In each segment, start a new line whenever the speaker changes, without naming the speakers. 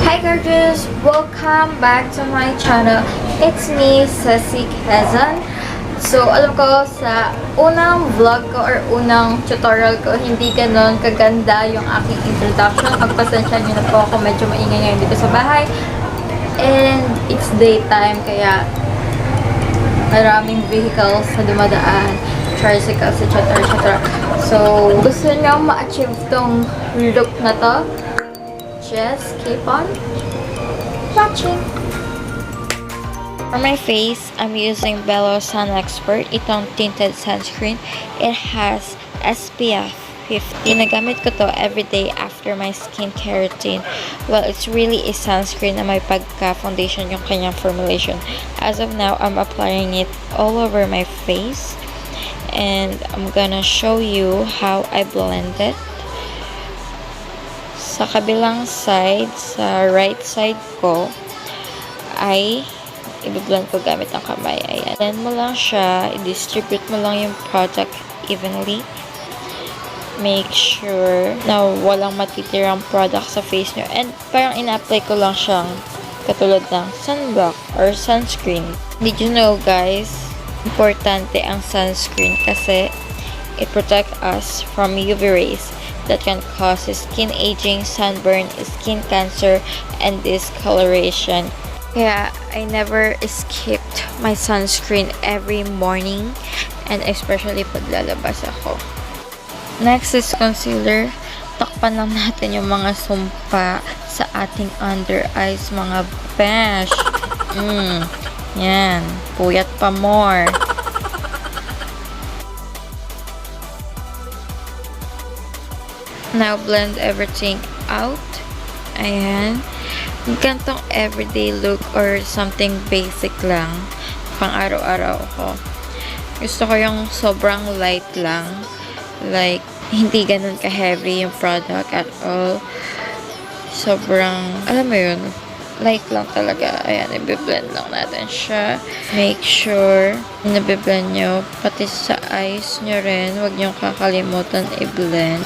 Hi gorgeous! Welcome back to my channel. It's me, Cessy Quezon. So, alam ko sa unang vlog ko or unang tutorial ko, hindi ganon kaganda yung aking introduction. Pagpasensya nyo na po ako, medyo maingay ngayon dito sa bahay. And it's daytime, kaya maraming vehicles na dumadaan. Tricycles, etc. So, gusto nyo ma-achieve tong look na to? Just keep on watching. For my face, I'm using Bello Sun Expert, itong tinted sunscreen. It has SPF 50. Ginagamit ko to everyday after my skincare routine. Well, it's really a sunscreen na may pagka-foundation yung kanyang formulation. As of now, I'm applying it all over my face. And I'm gonna show you how I blend it. Sa kabilang side, sa right side ko, ay i-blend ko gamit ang kamay. Ayan. Blend mo lang siya, i-distribute mo lang yung product evenly. Make sure na walang matitirang product sa face nyo. And parang ina-apply ko lang siyang katulad ng sunblock or sunscreen. Did you know guys, importante ang sunscreen kasi it protects us from UV rays that can cause skin aging, sunburn, skin cancer, and discoloration. Kaya I never skipped my sunscreen every morning, and especially pag lalabas ako. Next is concealer. Takpan lang natin yung mga sumpa sa ating under eyes, mga besh. Yan. Puyat pa more. Now, blend everything out. Ayan. Gantong everyday look or something basic lang. Pang araw-araw ko. Gusto ko yung sobrang light lang. Like, hindi ganun ka-heavy yung product at all. Sobrang, alam mo yun, light lang talaga. Ayan, i-blend lang natin siya. Make sure na i-blend nyo. Pati sa eyes nyo rin, huwag nyo kakalimutan i-blend.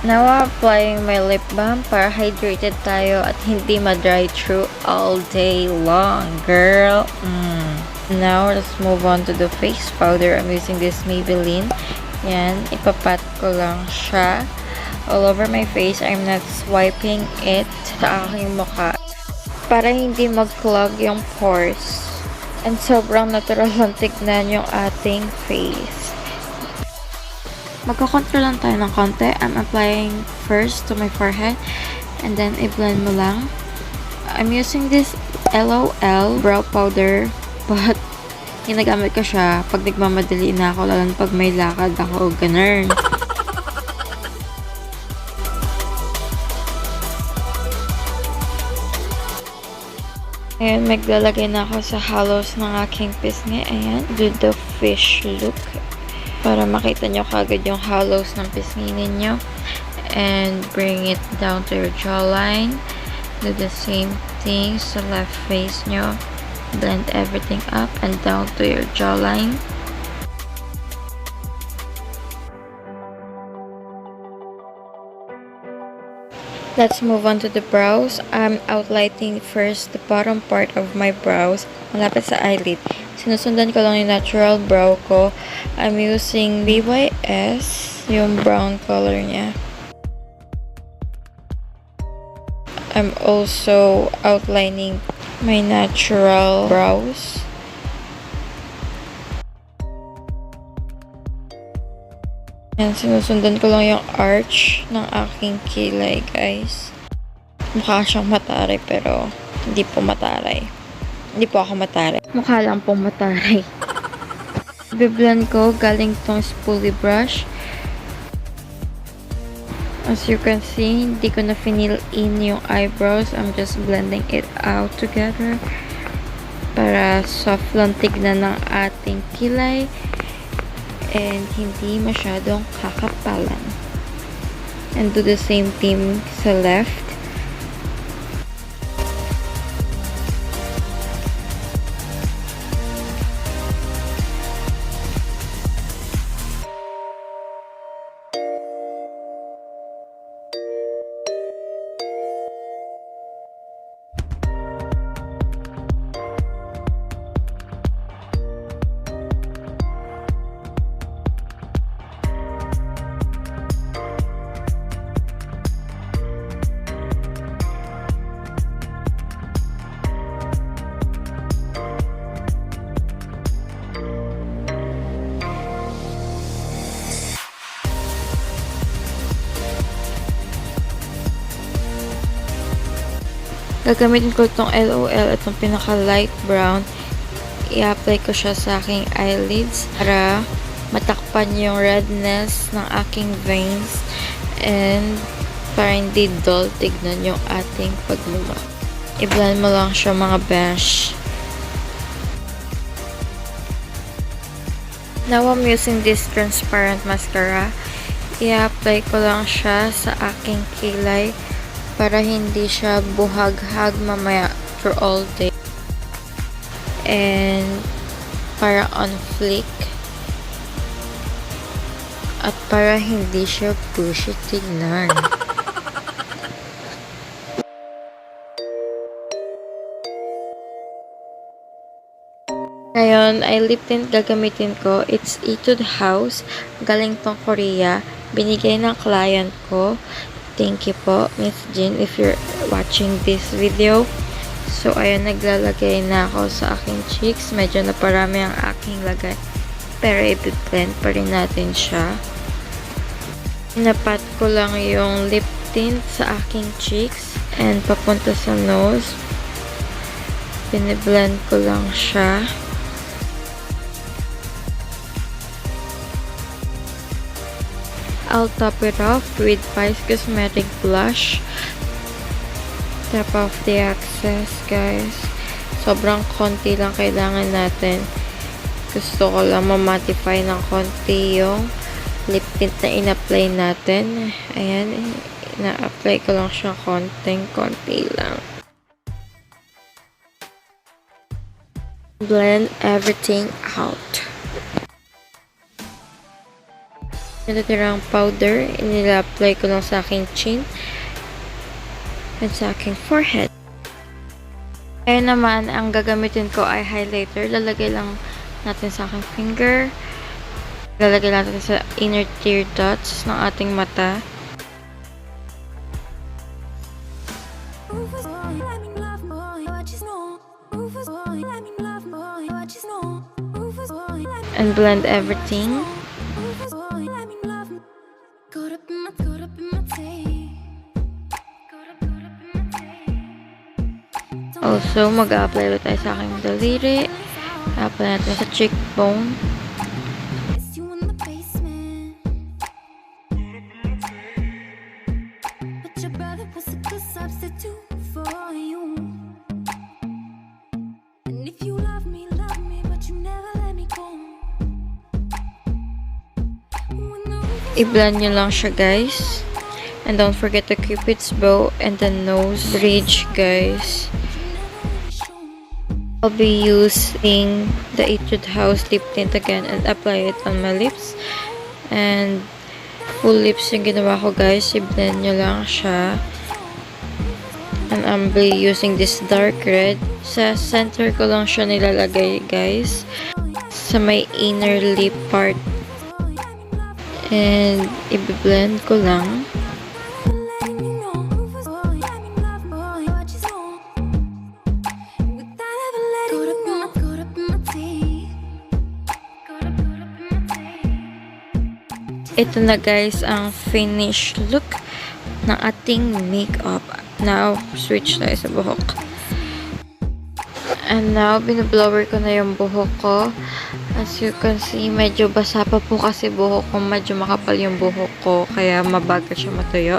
Now, I'm applying my lip balm para hydrated tayo at hindi ma-dry through all day long, girl. Now, let's move on to the face powder. I'm using this Maybelline. Yan, ipapat ko lang siya all over my face. I'm not swiping it sa aking mukha para hindi mag-clog yung pores. And sobrang natural lang tignan yung ating face. Magkakontrol lang tayo ng konti. I'm applying first to my forehead and then i-blend mo lang. I'm using this LOL brow powder but ginagamit ko siya pag nagmamadali na ako, lalo pag may lakad ako, ganun. Ayan, maglalagay na ako sa hollows ng aking pisngi. Ayan, do the fish look. Para makita nyo kagad yung hollows ng pisngi ninyo. And bring it down to your jawline. Do the same thing sa left face nyo. Blend everything up and down to your jawline. Let's move on to the brows. I'm outlining first the bottom part of my brows, malapit sa eyelid. Sinusundan ko lang yung natural brow ko. I'm using BYS, yung brown color niya. I'm also outlining my natural brows. And sinusundan ko lang yung arch ng aking kilay, guys. Mukha siyang mataray, pero hindi po mataray. Hindi po ako mataray. Mukha lang pong mataray. Biblend ko galing tong spoolie brush. As you can see, hindi ko na finil in yung eyebrows. I'm just blending it out together para soft lang tignan ng ating kilay and hindi masyadong kakapalan. And do the same thing sa left. Gagamitin ko itong LOL, itong pinaka light brown. I-apply ko siya sa aking eyelids para matakpan yung redness ng aking veins and para hindi dull tignan yung ating pagmumukha. I-blend mo lang siya mga besh. Now I'm using this transparent mascara. I-apply ko lang siya sa aking kilay para hindi siya buhaghag mamaya for all day. And para on flick. At para hindi siya bushy tignan. Ngayon, ay lip tint gagamitin ko. It's Etude House. Galing tong Korea. Binigay ng client ko. Thank you po, Miss Jin, if you're watching this video. So, ayun, naglalagay na ako sa aking cheeks. Medyo naparami ang aking lagay. Pero, i-blend pa rin natin siya. Inapat ko lang yung lip tint sa aking cheeks. And, papunta sa nose. Biniblend ko lang siya. I'll top it off with Vice Cosmetic Blush. Tap off the excess, guys. Sobrang konti lang kailangan natin. Gusto ko lang ma-mattify ng konti yung lip tint na in-apply natin. Ayan, na-apply ko lang siya konting-konti lang. Blend everything out. Yung natirang powder, inila-apply ko lang sa aking chin and sa aking forehead. Kaya naman, ang gagamitin ko ay highlighter. Lalagay lang natin sa aking finger. Lalagay natin sa inner tear dots ng ating mata. And blend everything. Also, mag-a-apply ulit tayo sa aking daliri. Apply natin sa cheekbone. I-blend nyo lang siya, guys. And don't forget the cupid's bow and the nose bridge, guys. I'll be using the Etude House lip tint again and apply it on my lips. And full lips yung ginawa ko, guys. I-blend nyo lang siya. And I'll be using this dark red. Sa center ko lang siya nilalagay, guys. Sa may inner lip part. And i-blend ko lang. Ito na, guys, ang finished look ng ating makeup. Now, switch tayo sa buhok. And now, binublower ko na yung buhok ko. As you can see, medyo basa pa po kasi buhok ko. Medyo makapal yung buhok ko, kaya mabagal siya matuyo.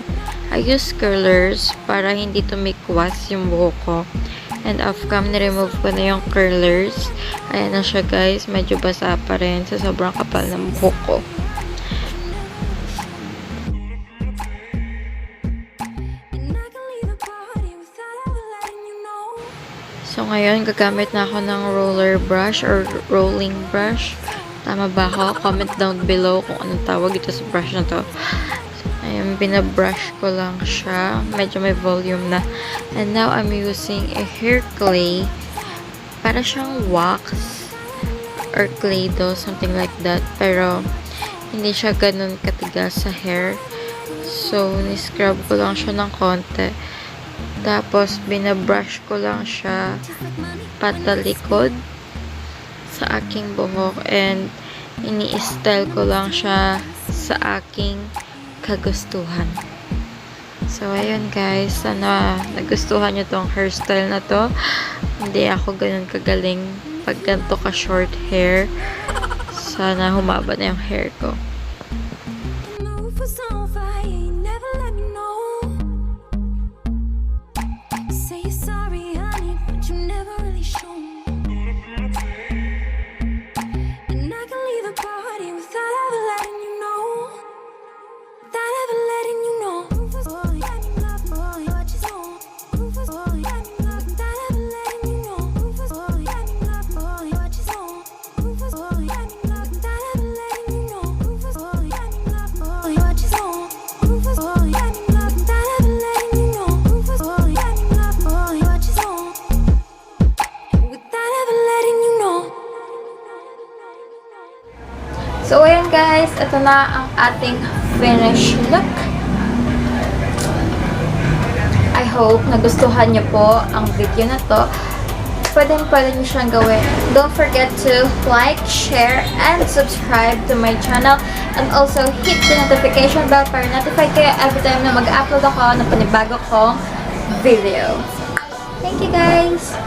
I use curlers para hindi tumikwas yung buhok ko. And off-cam, ni-remove ko na yung curlers. Ayan na siya, guys. Medyo basa pa rin sa sobrang kapal ng buhok ko. So, ngayon, gagamit na ako ng roller brush or rolling brush. Tama ba ako? Comment down below kung anong tawag ito sa brush na to. So, ayun, binabrush ko lang siya. Medyo may volume na. And now, I'm using a hair clay. Para siyang wax or clay dough, something like that. Pero, hindi siya ganun katigas sa hair. So, ni-scrub ko lang siya ng konti. Tapos, binabrush ko lang siya patalikod sa aking buhok and ini-style ko lang siya sa aking kagustuhan. So, ayun guys. Sana nagustuhan nyo tong hairstyle na to. Hindi ako ganun kagaling pag ganito ka short hair. Sana humaba na yung hair ko. So, ayan guys, ito na ang ating finished look. I hope nagustuhan niyo po ang video na to. Pwede niyo siyang gawin. Don't forget to like, share, and subscribe to my channel. And also, hit the notification bell para notify kayo every time na mag-upload ako ng panibago kong video. Thank you guys!